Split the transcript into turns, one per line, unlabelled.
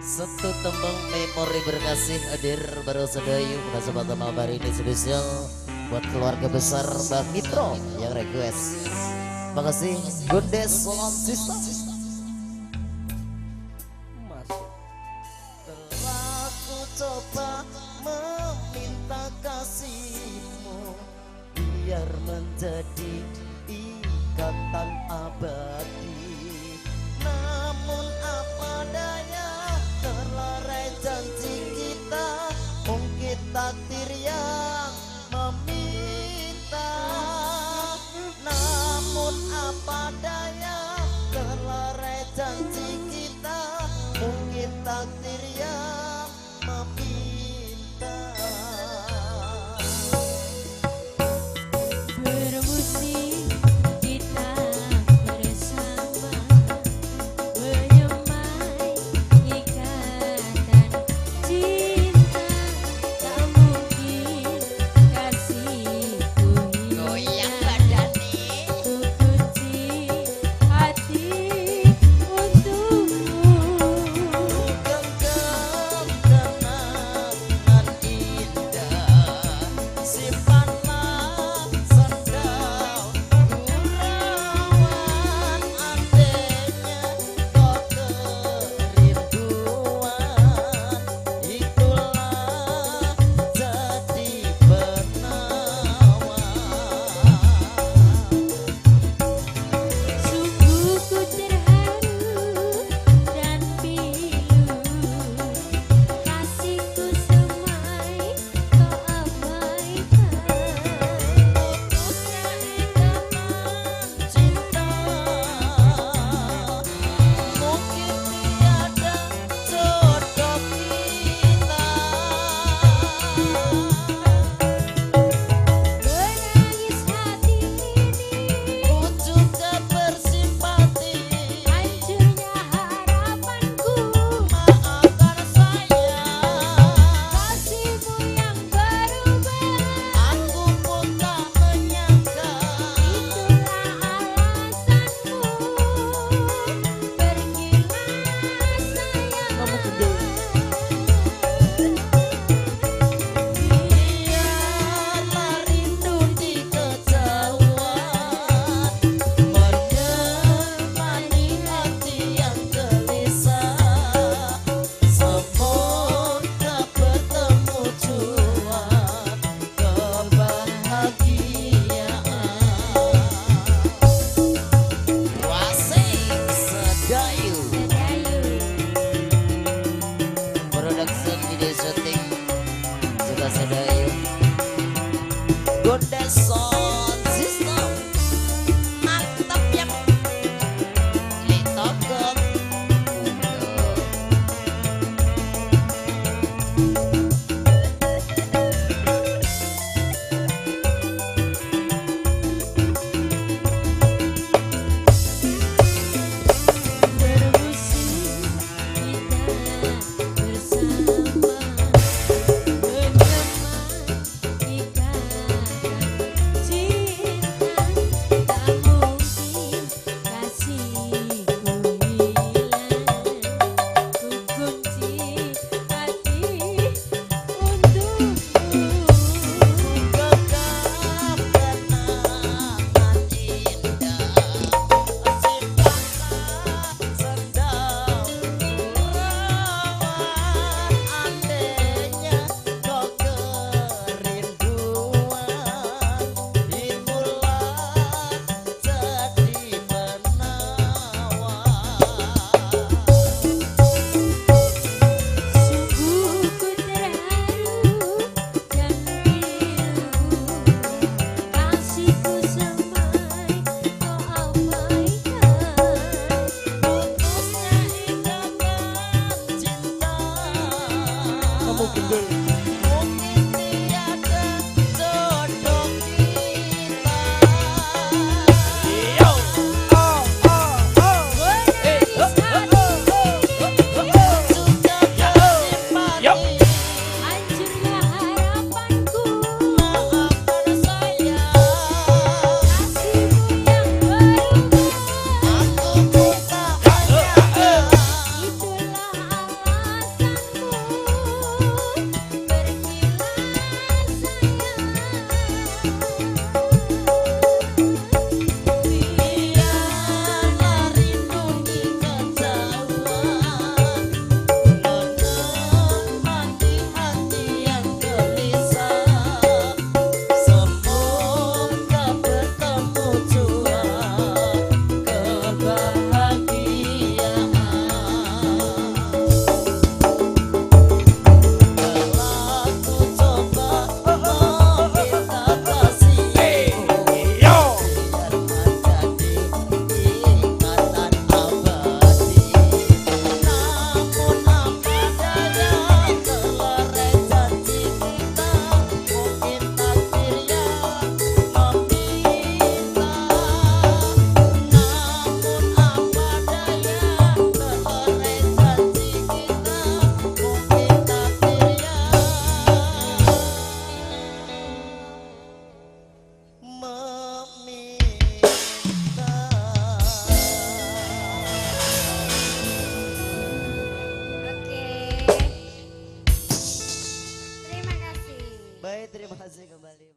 Satu tembang memori berkasih hadir baru sedayu kesempatan malam hari ini spesial buat keluarga besar Bang Mitro yang request. Makasih Gundes Sound System.
Masuk.
Telah ku coba meminta kasihmu biar menjadi ikatan abadi, namun apa daya terlerai janji kita, mungkin takdir yang meminta. Namun apa daya terlerai janji kita, mungkin takdir yang meminta.
Bermusik kita bersama menyemai ikatan cinta, tak mungkin kasihku
Goyang
hilang.
badani.
Ku kunci hati untukmu.
Genggam kenangan indah, simpanlah sendal gurauan, andainya kau kerinduan, itulah jadi penawar.
Sungguh ku terharu dan pilu, kasihku semai kau abaikan.
Putusnya ikatan cinta, mungkin tiada jodoh kita.
Menangis hati ini,
Ku juga bersimpati,
hancurnya harapanku.
maafkan saya,
Kasihmu yang berubah,
aku pun tak menyangka.
itulah alasanmu. Pergilah
Biarlah rindu di kejauhan menemani hati yang gelisah. Semoga bertemu jua kebahagiaan. Wasik sedaya